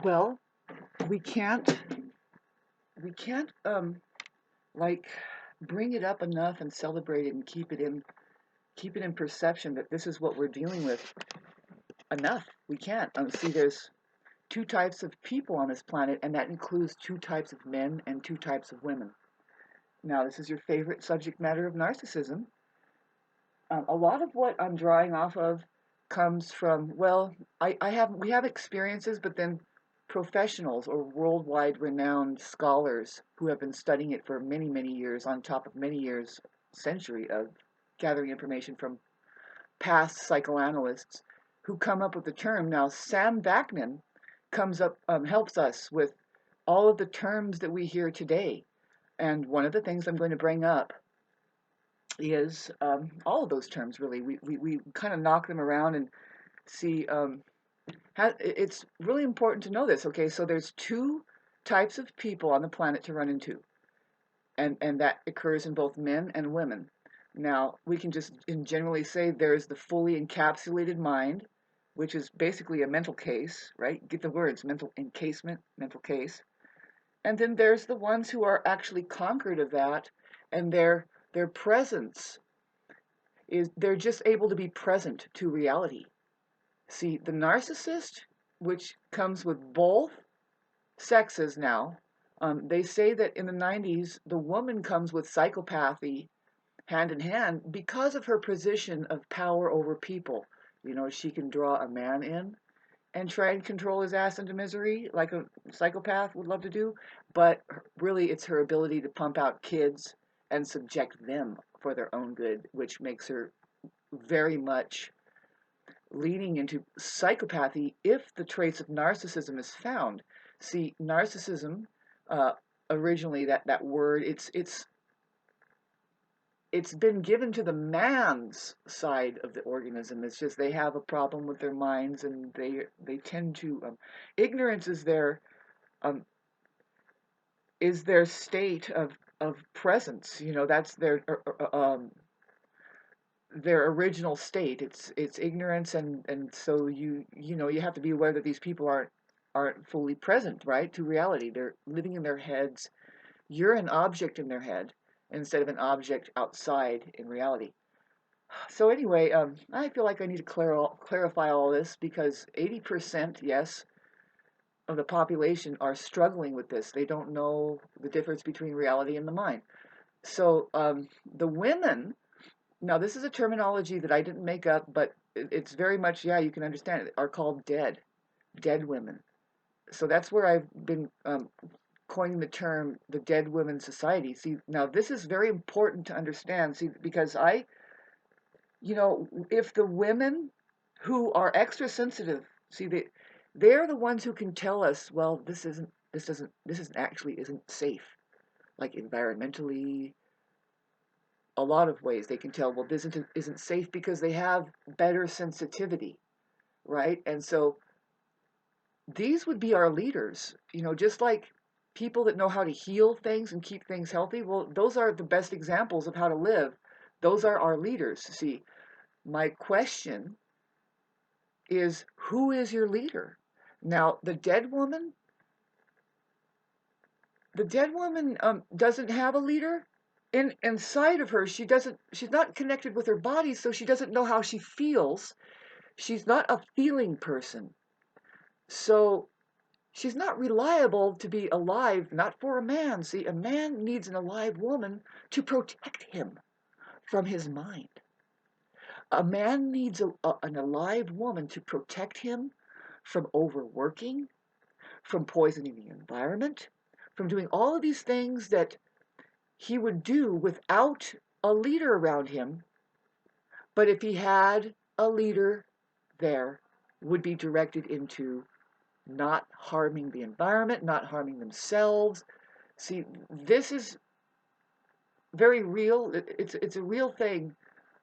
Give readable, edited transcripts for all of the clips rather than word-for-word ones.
Well, we can't we can't like bring it up enough and celebrate it and keep it in perception that this is what we're dealing with enough. We can't. See, there's two types of people on this planet, and that includes two types of men and two types of women. Now, this is your favorite subject matter of narcissism. A lot of what I'm drawing off of comes from, well, we have experiences, but then professionals or worldwide renowned scholars who have been studying it for many, many years, on top of many years, century of gathering information from past psychoanalysts who come up with the term. Now, Sam Vaknin comes up, helps us with all of the terms that we hear today. And one of the things I'm going to bring up is all of those terms, really. We kind of knock them around and see. It's really important to know this, okay? So there's two types of people on the planet to run into, and that occurs in both men and women. Now, we can just generally say there's the fully encapsulated mind, which is basically a mental case, right? Get the words, mental encasement, mental case. And then there's the ones who are actually conquered of that, and their presence is they're just able to be present to reality. See, the narcissist, which comes with both sexes now, they say that in the 90s, the woman comes with psychopathy hand in hand because of her position of power over people. You know, she can draw a man in and try and control his ass into misery like a psychopath would love to do, but really it's her ability to pump out kids and subject them for their own good, which makes her very much leaning into psychopathy if the traits of narcissism is found. See, narcissism, uh, originally that word, it's been given to the man's side of the organism. It's just they have a problem with their minds, and they tend to ignorance um, is their state of presence. You know, that's their original state. It's ignorance, and so you know you have to be aware that these people aren't fully present, right, to reality. They're living in their heads. You're an object in their head instead of an object outside in reality. So anyway, I feel like I need to clarify all this because 80%, yes, of the population are struggling with this. They don't know the difference between reality and the mind. So the women, now this is a terminology that I didn't make up, but it's very much, yeah, you can understand it, are called dead women. So that's where I've been coining the term the dead women society. See, now this is very important to understand, see, because you know, if the women who are extra sensitive, see, they're the ones who can tell us, well, this isn't actually isn't safe, like environmentally, a lot of ways they can tell, well, this isn't safe because they have better sensitivity, right? And so these would be our leaders, you know, just like people that know how to heal things and keep things healthy. Well, those are the best examples of how to live. Those are our leaders. See, my question is, who is your leader? Now, the dead woman doesn't have a leader. Inside of her, she's not connected with her body, so she doesn't know how she feels. She's not a feeling person. So she's not reliable to be alive, not for a man. See, a man needs an alive woman to protect him from his mind. A man needs an alive woman to protect him from overworking, from poisoning the environment, from doing all of these things that he would do without a leader around him. But if he had a leader there, would be directed into not harming the environment, not harming themselves. See, this is very real. It's a real thing,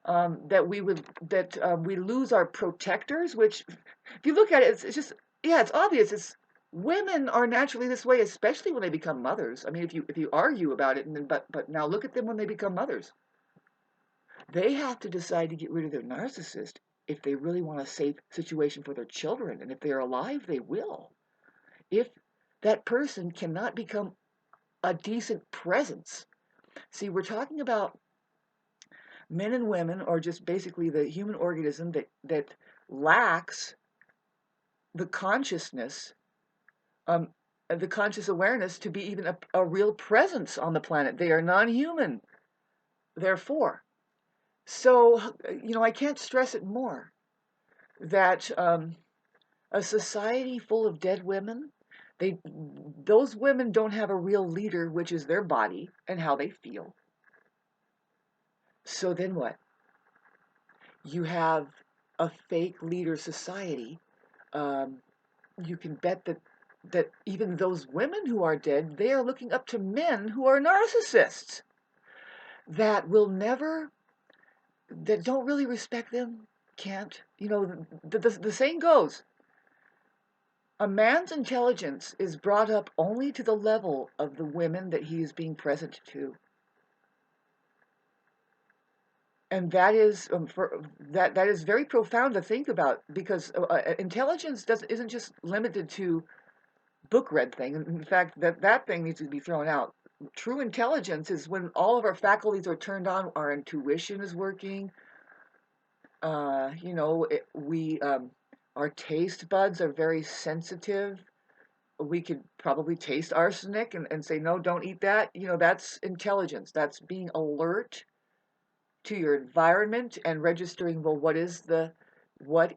that we lose our protectors. Which, if you look at it, it's just, yeah, it's obvious. It's women are naturally this way, especially when they become mothers. I mean, if you argue about it, and then but now look at them when they become mothers. They have to decide to get rid of their narcissist if they really want a safe situation for their children, and if they're alive, they will. if that person cannot become a decent presence. See, we're talking about men and women, or just basically the human organism that lacks the consciousness, um, the conscious awareness to be even a real presence on the planet. They are non-human, therefore. So, I can't stress it more that a society full of dead women, those women don't have a real leader, which is their body and how they feel. So then what? You have a fake leader society. Um, you can bet that even those women who are dead, they are looking up to men who are narcissists that will never, that don't really respect them, can't. The saying goes, a man's intelligence is brought up only to the level of the women that he is being present to. And that is that is very profound to think about, because intelligence isn't just limited to book read thing. In fact, that thing needs to be thrown out. True intelligence is when all of our faculties are turned on, our intuition is working. Our taste buds are very sensitive. We could probably taste arsenic and say, no, don't eat that. That's intelligence. That's being alert to your environment and registering, well, what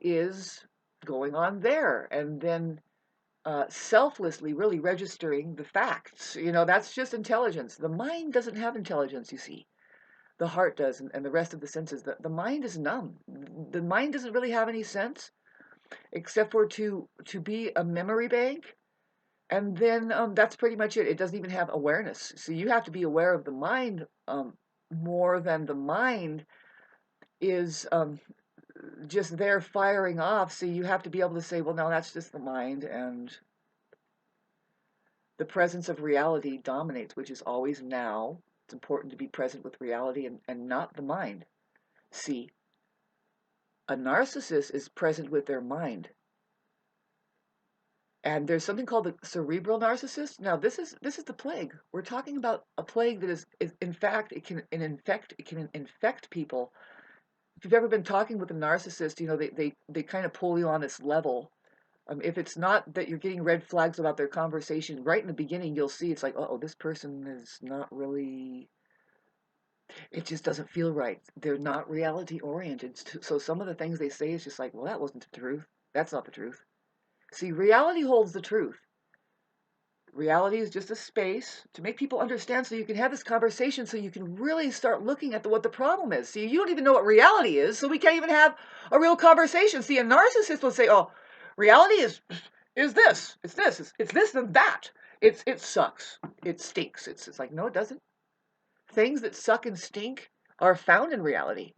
is going on there? And then selflessly really registering the facts. That's just intelligence. The mind doesn't have intelligence, you see. The heart does, and the rest of the senses. The mind is numb. The mind doesn't really have any sense except for to be a memory bank. And then that's pretty much it. It doesn't even have awareness. So you have to be aware of the mind more than the mind is just there firing off. So you have to be able to say, well, no, that's just the mind. And the presence of reality dominates, which is always now. It's important to be present with reality and not the mind. See, a narcissist is present with their mind. And there's something called the cerebral narcissist. Now, this is the plague. We're talking about a plague that is in fact, it can infect people. If you've ever been talking with a narcissist, they kind of pull you on this level. If it's not that you're getting red flags about their conversation right in the beginning, you'll see it's like, oh, this person is not really, it just doesn't feel right. They're not reality oriented. So some of the things they say is just like, well, that wasn't the truth. That's not the truth. See, reality holds the truth. Reality is just a space to make people understand, so you can have this conversation, so you can really start looking at what the problem is. See, you don't even know what reality is, so we can't even have a real conversation. See, a narcissist will say, oh, reality is this, it's this, it's this and that. It sucks. It stinks. It's like, no, it doesn't. Things that suck and stink are found in reality.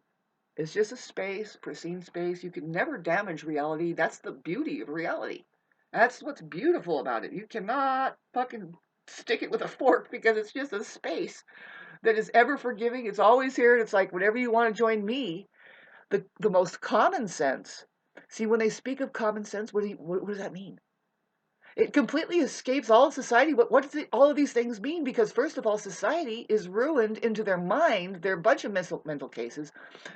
It's just a space, pristine space. You can never damage reality. That's the beauty of reality. That's what's beautiful about it. You cannot fucking stick it with a fork, because it's just a space that is ever forgiving. It's always here, and it's like, whenever you want to join me, the most common sense. See, when they speak of common sense, what does that mean? It completely escapes all of society. What does all of these things mean? Because first of all, society is ruined into their mind. They're a bunch of mental cases.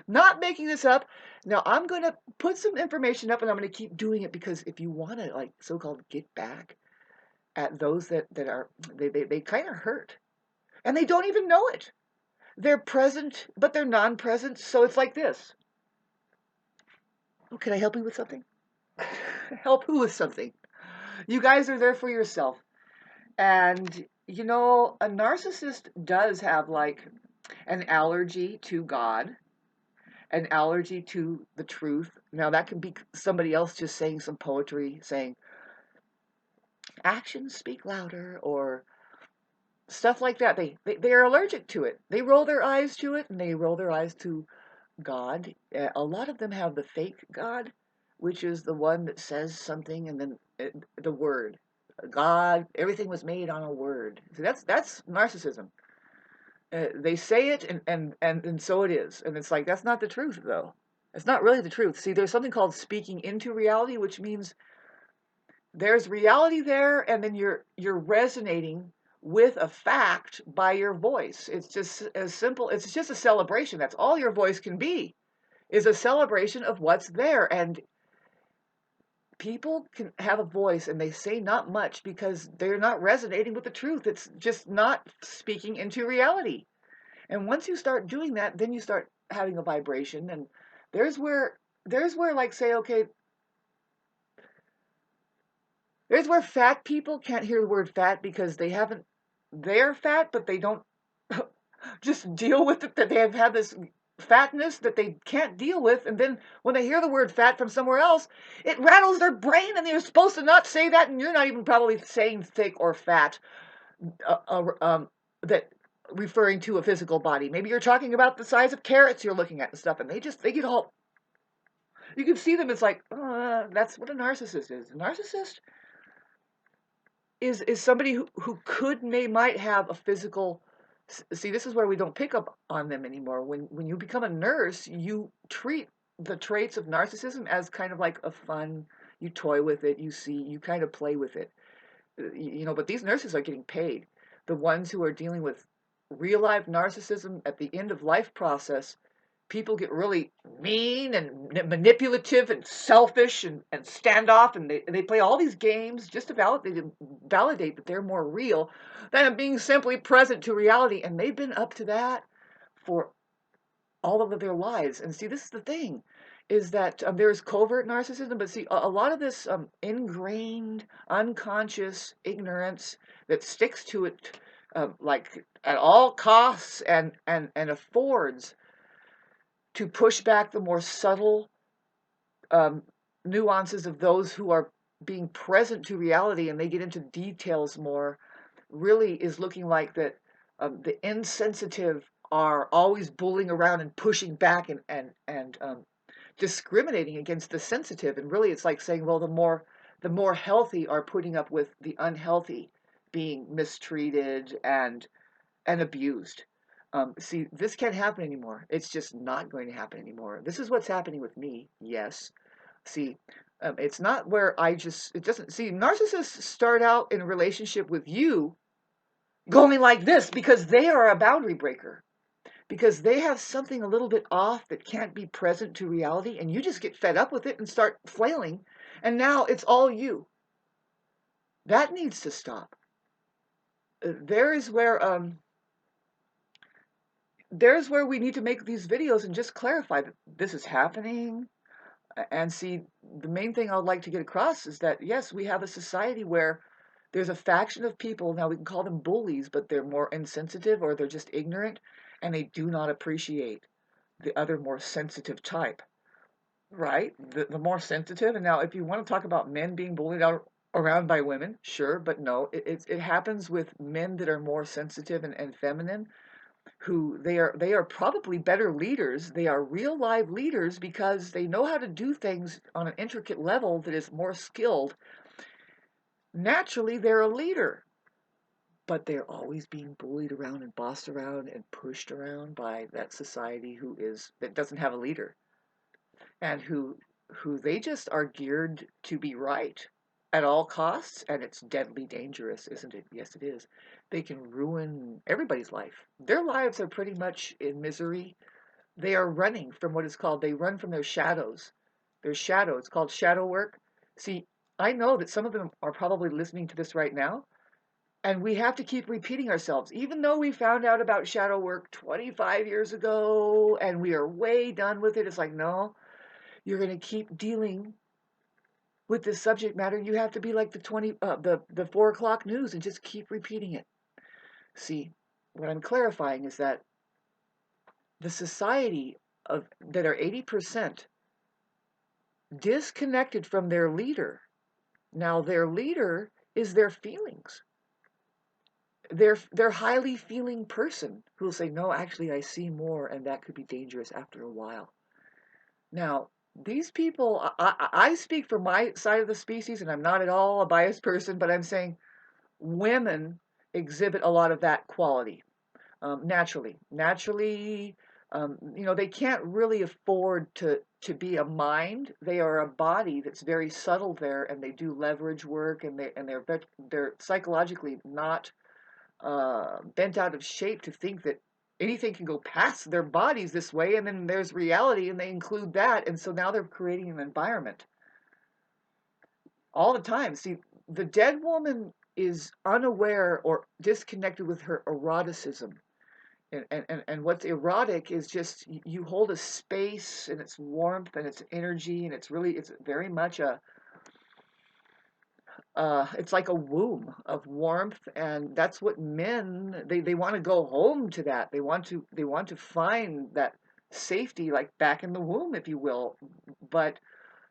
Not making this up. Now, I'm going to put some information up, and I'm going to keep doing it, because if you want to, like, so-called get back at those that are, they kind of hurt. And they don't even know it. They're present, but they're non-present. So it's like this. Oh, can I help you with something? Help who with something? You guys are there for yourself. And, a narcissist does have, like, an allergy to God, an allergy to the truth. Now, that can be somebody else just saying some poetry, saying, actions speak louder, or stuff like that. They are allergic to it. They roll their eyes to it, and they roll their eyes to God. A lot of them have the fake God, which is the one that says something, and then the word. God, everything was made on a word. So that's narcissism. They say it, and so it is. And it's like, that's not the truth, though. It's not really the truth. See, there's something called speaking into reality, which means There's reality there, and then you're resonating with a fact by your voice. It's just as simple. It's just a celebration. That's all your voice can be, is a celebration of what's there. And people can have a voice and they say not much because they're not resonating with the truth. It's just not speaking into reality. And once you start doing that, then you start having a vibration. And there's where like say, okay, there's where fat people can't hear the word fat because they're fat, but they don't just deal with it, that they have had this fatness that they can't deal with. And then when they hear the word fat from somewhere else, it rattles their brain, and they're supposed to not say that. And you're not even probably saying thick or fat, uh, uh, um, that referring to a physical body. Maybe you're talking about the size of carrots you're looking at and stuff. And they get all, you can see them. It's like, that's what a narcissist is. A narcissist is somebody who might have a physical. See, this is where we don't pick up on them anymore. When you become a nurse, you treat the traits of narcissism as kind of like a fun. You toy with it, you kind of play with it, but these nurses are getting paid. The ones who are dealing with real life narcissism at the end of life process, people get really mean and manipulative and selfish and standoff, and they play all these games just to validate that they're more real than being simply present to reality. And they've been up to that for all of their lives. And see, this is the thing, is that there's covert narcissism, but see, a lot of this ingrained, unconscious ignorance that sticks to it, like at all costs, and affords to push back the more subtle um, nuances of those who are being present to reality, and they get into details more, really is looking like that the insensitive are always bullying around and pushing back and discriminating against the sensitive. And really it's like saying, well, the more healthy are putting up with the unhealthy being mistreated and abused. See, this can't happen anymore. It's just not going to happen anymore. This is what's happening with me. Yes. See, it's not where it doesn't, see, narcissists start out in a relationship with you going like this because they are a boundary breaker, because they have something a little bit off that can't be present to reality, and you just get fed up with it and start flailing, and now it's all you. That needs to stop. There is where there's where we need to make these videos and just clarify that this is happening. And see, the main thing I'd like to get across is that, yes, we have a society where there's a faction of people, now we can call them bullies, but they're more insensitive or they're just ignorant, and they do not appreciate the other more sensitive type, right? The more sensitive. And now, if you want to talk about men being bullied around by women, sure, but no, it happens with men that are more sensitive and feminine, who they are probably better leaders. They are real live leaders because they know how to do things on an intricate level that is more skilled. Naturally, they're a leader, but they're always being bullied around and bossed around and pushed around by that society that doesn't have a leader, and who they just are geared to be right at all costs. And it's deadly dangerous, isn't it? Yes, it is. They can ruin everybody's life. Their lives are pretty much in misery. They are running from what is called, they run from their shadows. Their shadow, it's called shadow work. See, I know that some of them are probably listening to this right now, and we have to keep repeating ourselves, even though we found out about shadow work 25 years ago and we are way done with it. It's like, no, you're going to keep dealing with this subject matter. You have to be like the 4 o'clock news and just keep repeating it. See, what I'm clarifying is that the society that are 80% disconnected from their leader. Now, their leader is their feelings. They're highly feeling person who will say, no, actually, I see more, and that could be dangerous after a while. Now, these people, I speak from my side of the species, and I'm not at all a biased person, but I'm saying women exhibit a lot of that quality naturally. Naturally, They can't really afford to be a mind. They are a body that's very subtle there, and they do leverage work, and they're psychologically not bent out of shape to think that anything can go past their bodies this way, and then there's reality, and they include that, and so now they're creating an environment all the time. See, the dead woman is unaware or disconnected with her eroticism. And what's erotic is just you hold a space and its warmth and its energy, and it's very much it's like a womb of warmth, and that's what men, they want to go home to that. They want to find that safety, like back in the womb, if you will. But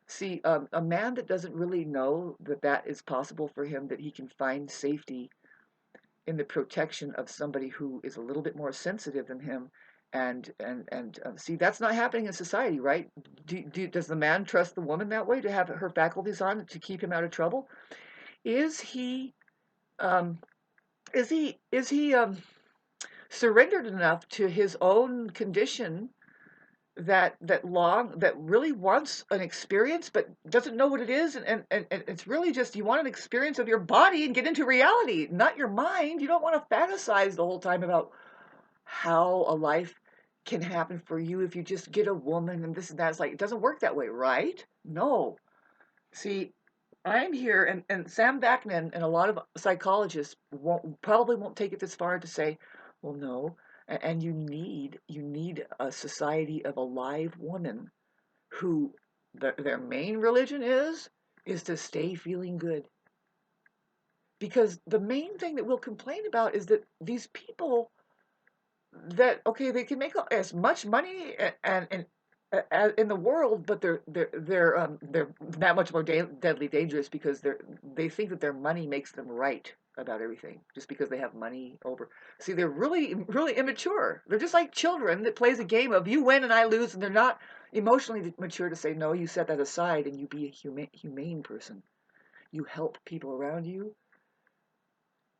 see, a man that doesn't really know that that is possible for him, that he can find safety in the protection of somebody who is a little bit more sensitive than him. And see, that's not happening in society, right? Does the man trust the woman that way, to have her faculties on to keep him out of trouble? Is he um, is he surrendered enough to his own condition, that really wants an experience but doesn't know what it is, and it's really just, you want an experience of your body and get into reality, not your mind. You don't want to fantasize the whole time about how a life can happen for you if you just get a woman and this and that. It's like, it doesn't work that way, right? No. See, I'm here, and Sam Vaknin and a lot of psychologists probably won't take it this far to say, well, no, and you need a society of a live woman who their main religion is to stay feeling good. Because the main thing that we'll complain about is that these people, that, okay, they can make as much money in the world, but they're that much more deadly dangerous, because they think that their money makes them right about everything, just because they have money over. See, they're really really immature. They're just like children that plays a game of you win and I lose, and they're not emotionally mature to say, no, you set that aside and you be a humane person. You help people around you.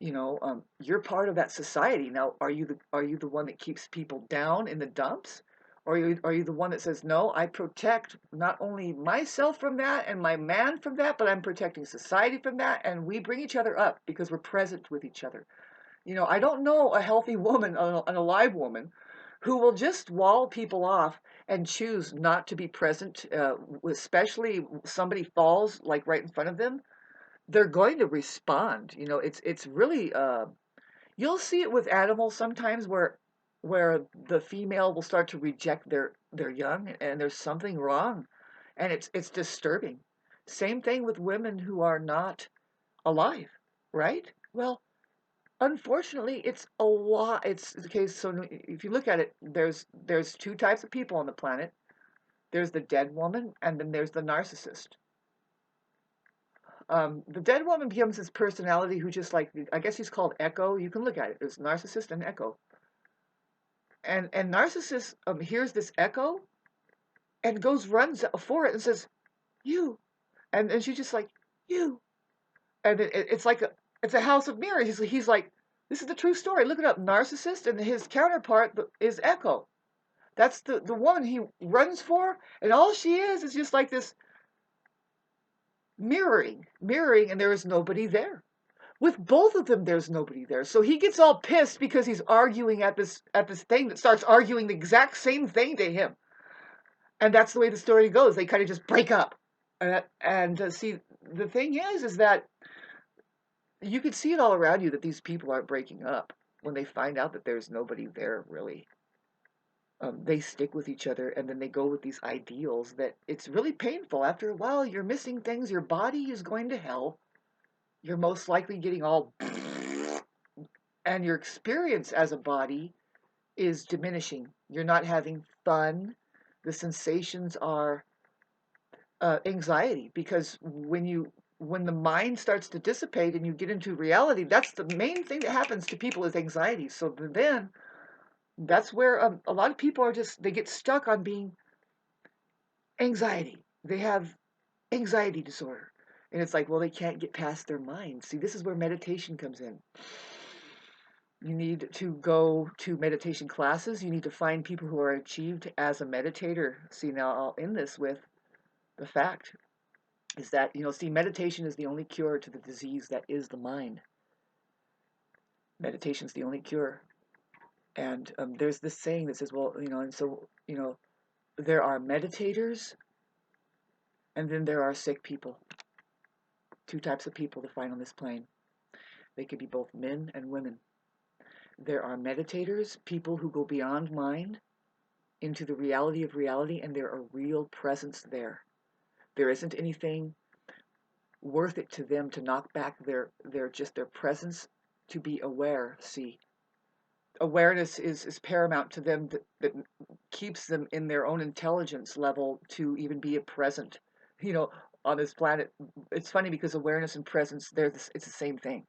You're part of that society. Now, are you the one that keeps people down in the dumps? Or are you the one that says, no, I protect not only myself from that and my man from that, but I'm protecting society from that, and we bring each other up because we're present with each other. I don't know a healthy woman, an alive woman, who will just wall people off and choose not to be present, especially somebody falls like right in front of them. They're going to respond. It's really, you'll see it with animals sometimes, where the female will start to reject their young, and there's something wrong, and it's disturbing. Same thing with women who are not alive, right? Well, unfortunately, it's a lot. It's the case. So if you look at it, there's two types of people on the planet. There's the dead woman, and then there's the narcissist. The dead woman becomes this personality who, just like, I guess he's called Echo. You can look at it. There's narcissist and Echo. And narcissist hears this echo and runs for it and says, "You," and she's just like, "You," and it's like it's a house of mirrors. He's like, "This is the true story. Look it up." Narcissist, and his counterpart is Echo. That's the woman he runs for, and all she is just like this mirroring, and there is nobody there. With both of them, there's nobody there. So he gets all pissed because he's arguing at this thing that starts arguing the exact same thing to him. And that's the way the story goes. They kind of just break up. And see, the thing is that you can see it all around you, that these people aren't breaking up when they find out that there's nobody there, really. They stick with each other, and then they go with these ideals that it's really painful. After a while, you're missing things. Your body is going to hell. You're most likely getting all and your experience as a body is diminishing. You're not having fun. The sensations are anxiety, because when the mind starts to dissipate and you get into reality, that's the main thing that happens to people, is anxiety. So then that's where a lot of people they get stuck on being anxiety. They have anxiety disorder. And it's like, well, they can't get past their mind. See, this is where meditation comes in. You need to go to meditation classes. You need to find people who are achieved as a meditator. See, now I'll end this with the fact is that, see, meditation is the only cure to the disease that is the mind. Meditation is the only cure. And there's this saying that says, well, and so, there are meditators and then there are sick people. Two types of people to find on this plane. They could be both men and women. There are meditators, people who go beyond mind into the reality of reality, and there are real presence there. There isn't anything worth it to them to knock back their presence, to be aware. See, awareness is paramount to them, that keeps them in their own intelligence level to even be a present, on this planet. It's funny because awareness and presence, it's the same thing.